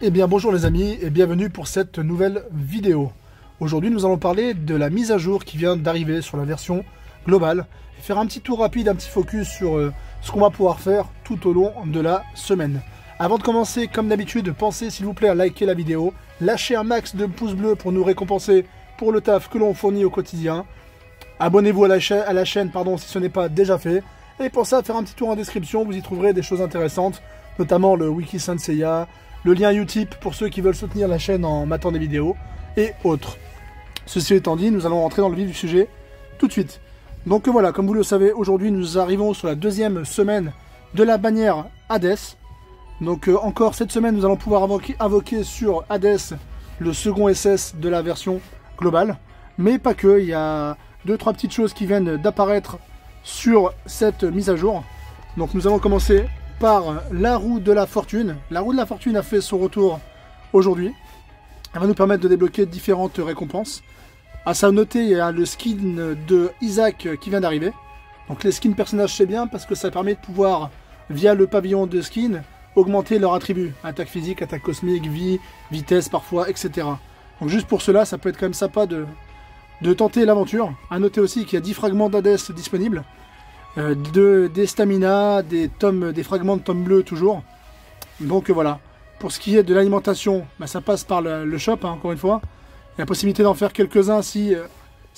Eh bien bonjour les amis et bienvenue pour cette nouvelle vidéo. Aujourd'hui nous allons parler de la mise à jour qui vient d'arriver sur la version globale et faire un petit tour rapide, un petit focus sur ce qu'on va pouvoir faire tout au long de la semaine. Avant de commencer, comme d'habitude, pensez s'il vous plaît à liker la vidéo, lâcher un max de pouces bleus pour nous récompenser pour le taf que l'on fournit au quotidien. Abonnez-vous à la chaîne si ce n'est pas déjà fait. Et pensez à faire un petit tour en description, vous y trouverez des choses intéressantes, notamment le Wiki Saint Seiya, le lien Utip pour ceux qui veulent soutenir la chaîne en matant des vidéos, et autres. Ceci étant dit, nous allons rentrer dans le vif du sujet tout de suite. Donc voilà, comme vous le savez, aujourd'hui nous arrivons sur la deuxième semaine de la bannière Hades. Donc encore cette semaine, nous allons pouvoir invoquer sur Hades le second SS de la version globale. Mais pas que, il y a 2-3 petites choses qui viennent d'apparaître sur cette mise à jour. Donc nous allons commencer par la roue de la fortune. La roue de la fortune a fait son retour aujourd'hui. Elle va nous permettre de débloquer différentes récompenses. À ça noter, il y a le skin de Isaac qui vient d'arriver. Donc les skins personnages c'est bien parce que ça permet de pouvoir, via le pavillon de skin, augmenter leurs attributs. Attaque physique, attaque cosmique, vie, vitesse parfois, etc. Donc juste pour cela, ça peut être quand même sympa de tenter l'aventure. A noter aussi qu'il y a 10 fragments d'Hades disponibles. Des stamina, des fragments de tomes bleus toujours. Donc voilà. Pour ce qui est de l'alimentation, ça passe par le shop, encore une fois. Il y a la possibilité d'en faire quelques-uns si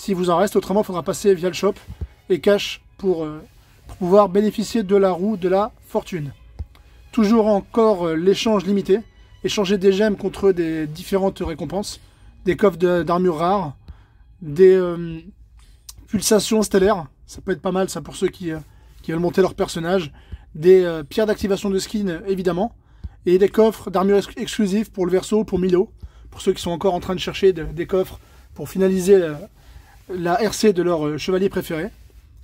vous en reste. Autrement, il faudra passer via le shop et cash pour pouvoir bénéficier de la roue de la fortune. Toujours encore l'échange limité. Échanger des gemmes contre des différentes récompenses. Des coffres d'armure rares. Des pulsations stellaires. Ça peut être pas mal ça pour ceux qui veulent monter leur personnage. Des pierres d'activation de skin évidemment. Et des coffres d'armure exclusifs pour le verso, pour Milo. Pour ceux qui sont encore en train de chercher des coffres pour finaliser la RC de leur chevalier préféré.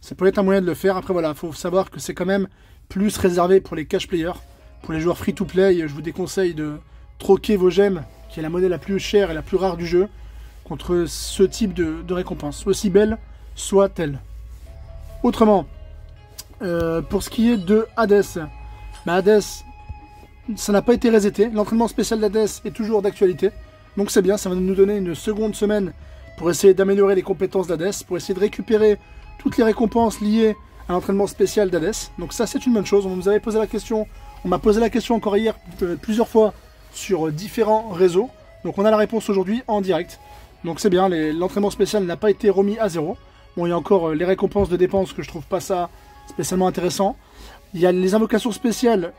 Ça peut être un moyen de le faire. Après voilà, il faut savoir que c'est quand même plus réservé pour les cash players. Pour les joueurs free to play, je vous déconseille de troquer vos gemmes, qui est la monnaie la plus chère et la plus rare du jeu, contre ce type de récompense. Aussi belle soit-elle. Autrement, pour ce qui est de Hades, Hades, ça n'a pas été reseté. L'entraînement spécial d'Hades est toujours d'actualité. Donc c'est bien, ça va nous donner une seconde semaine pour essayer d'améliorer les compétences d'Hades, pour essayer de récupérer toutes les récompenses liées à l'entraînement spécial d'Hades. Donc ça c'est une bonne chose. On nous avait posé la question, on m'a posé la question encore hier plusieurs fois sur différents réseaux. Donc on a la réponse aujourd'hui en direct. Donc c'est bien, l'entraînement spécial n'a pas été remis à zéro. Bon, il y a encore les récompenses de dépenses que je trouve pas ça spécialement intéressant. Il y a les invocations spéciales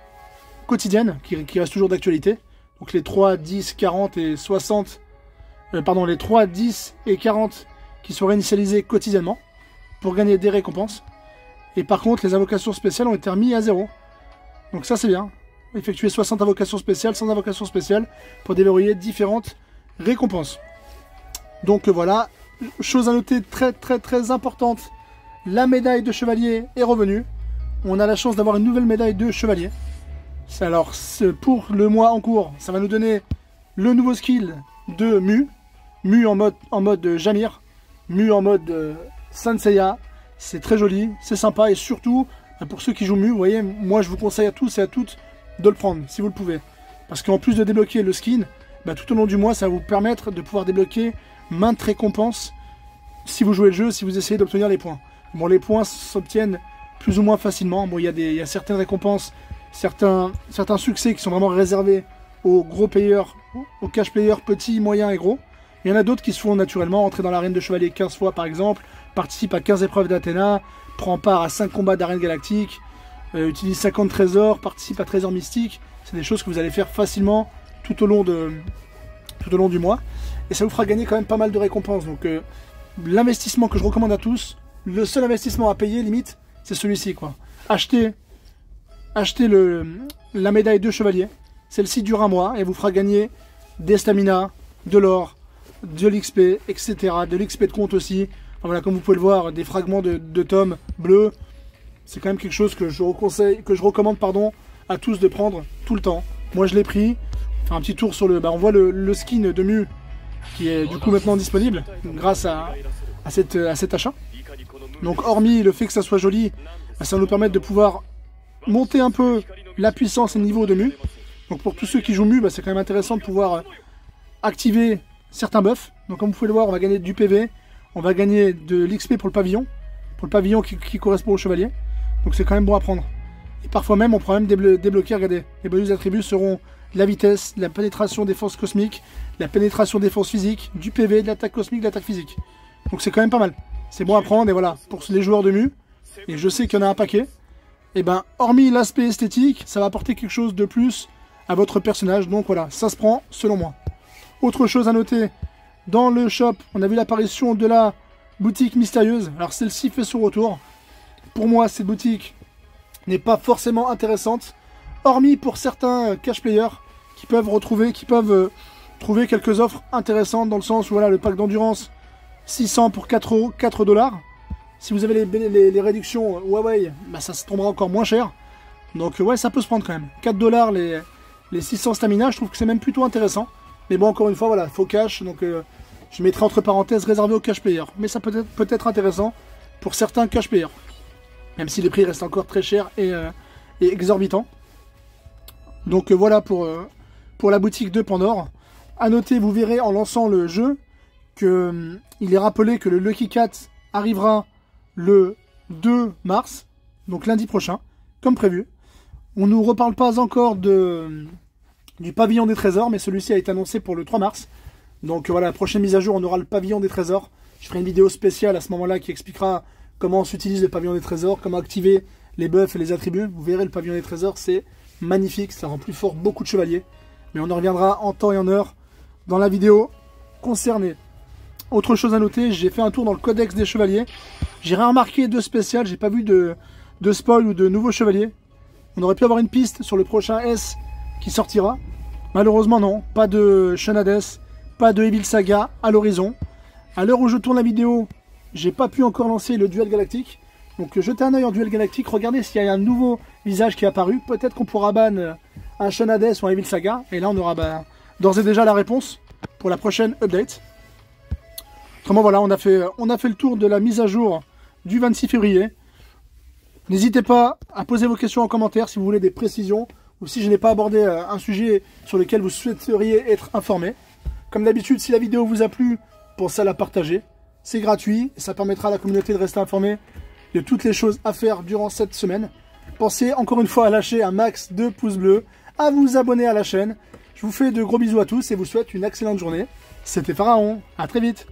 quotidiennes qui restent toujours d'actualité. Donc les 3, 10, 40 et 60... les 3, 10 et 40 qui sont réinitialisées quotidiennement pour gagner des récompenses. Et par contre, les invocations spéciales ont été remis à zéro. Donc ça c'est bien. Effectuer 60 invocations spéciales, 100 invocations spéciales pour déverrouiller différentes récompenses. Donc voilà. Chose à noter très importante, la médaille de chevalier est revenue. On a la chance d'avoir une nouvelle médaille de chevalier. Alors pour le mois en cours, ça va nous donner le nouveau skill de Mu. Mu en mode Jamir. Mu en mode Saint Seiya. C'est très joli, c'est sympa et surtout pour ceux qui jouent Mu, vous voyez, moi je vous conseille à tous et à toutes de le prendre si vous le pouvez. Parce qu'en plus de débloquer le skin, tout au long du mois ça va vous permettre de pouvoir débloquer maintes récompenses si vous jouez le jeu, si vous essayez d'obtenir les points. Bon, les points s'obtiennent plus ou moins facilement. Bon, il y a certaines récompenses, certains succès qui sont vraiment réservés aux gros players, aux cash players petits, moyens et gros. Il y en a d'autres qui se font naturellement, entrer dans l'arène de chevalier 15 fois par exemple, participe à 15 épreuves d'Athéna, prend part à 5 combats d'arène galactique, utilise 50 trésors, participe à trésors mystiques. C'est des choses que vous allez faire facilement tout au long du mois. Et ça vous fera gagner quand même pas mal de récompenses. Donc l'investissement que je recommande à tous, le seul investissement à payer limite, c'est celui-ci quoi. Achetez la médaille de chevalier. Celle-ci dure un mois et vous fera gagner des stamina, de l'or, de l'XP, etc. De l'XP de compte aussi. Enfin, voilà, comme vous pouvez le voir, des fragments de tomes bleus. C'est quand même quelque chose que je recommande à tous de prendre tout le temps. Moi je l'ai pris. Faire un petit tour sur on voit le skin de Mu qui est du coup maintenant disponible grâce à cet achat. Donc hormis le fait que ça soit joli, ça va nous permettre de pouvoir monter un peu la puissance et le niveau de Mu. Donc pour tous ceux qui jouent Mu, bah, c'est quand même intéressant de pouvoir activer certains buffs. Donc comme vous pouvez le voir, on va gagner du PV, on va gagner de l'XP pour le pavillon qui correspond au chevalier. Donc c'est quand même bon à prendre. Et parfois même, on pourra même débloquer, regardez, les bonus d'attributs seront la vitesse, la pénétration des forces cosmiques, la pénétration des forces physiques, du PV, de l'attaque cosmique, de l'attaque physique. Donc c'est quand même pas mal. C'est bon à prendre, et voilà, pour les joueurs de Mu, et je sais qu'il y en a un paquet, et ben, hormis l'aspect esthétique, ça va apporter quelque chose de plus à votre personnage, donc voilà, ça se prend selon moi. Autre chose à noter, dans le shop, on a vu l'apparition de la boutique mystérieuse. Alors celle-ci fait son retour. Pour moi, cette boutique n'est pas forcément intéressante, hormis pour certains cash players qui peuvent trouver quelques offres intéressantes, dans le sens où voilà, le pack d'endurance 600 pour 4 €, 4 $. Si vous avez les réductions Huawei, bah ça se tombera encore moins cher. Donc ouais, ça peut se prendre quand même. 4 $ les 600 stamina, je trouve que c'est même plutôt intéressant. Mais bon, encore une fois, voilà, faux cash, donc je mettrai entre parenthèses réservé aux cash players. Mais ça peut être intéressant pour certains cash players. Même si les prix restent encore très chers et exorbitants. Donc voilà pour la boutique de Pandore. A noter, vous verrez en lançant le jeu que il est rappelé que le Lucky Cat arrivera le 2 mars, donc lundi prochain, comme prévu. On ne nous reparle pas encore du pavillon des trésors, mais celui-ci a été annoncé pour le 3 mars. Donc voilà, la prochaine mise à jour, on aura le pavillon des trésors. Je ferai une vidéo spéciale à ce moment-là qui expliquera comment on s'utilise le pavillon des trésors, comment activer les buffs et les attributs. Vous verrez, le pavillon des trésors, c'est magnifique, ça rend plus fort beaucoup de chevaliers. Mais on en reviendra en temps et en heure dans la vidéo concernée. Autre chose à noter, j'ai fait un tour dans le codex des chevaliers. J'ai rien remarqué de spécial, j'ai pas vu de spoil ou de nouveaux chevaliers. On aurait pu avoir une piste sur le prochain S qui sortira. Malheureusement non, pas de Shenades, pas de Evil Saga à l'horizon. À l'heure où je tourne la vidéo, j'ai pas pu encore lancer le duel galactique. Donc jetez un oeil en duel galactique, regardez s'il y a un nouveau visage qui est apparu. Peut-être qu'on pourra ban un Shenades ou un Evil Saga. Et là on aura d'ores et déjà la réponse pour la prochaine update. Autrement voilà, on a fait le tour de la mise à jour du 26 février. N'hésitez pas à poser vos questions en commentaire si vous voulez des précisions ou si je n'ai pas abordé un sujet sur lequel vous souhaiteriez être informé. Comme d'habitude, si la vidéo vous a plu, pensez à la partager. C'est gratuit et ça permettra à la communauté de rester informée de toutes les choses à faire durant cette semaine. Pensez encore une fois à lâcher un max de pouces bleus, à vous abonner à la chaîne. Je vous fais de gros bisous à tous et vous souhaite une excellente journée. C'était Pharaon, à très vite.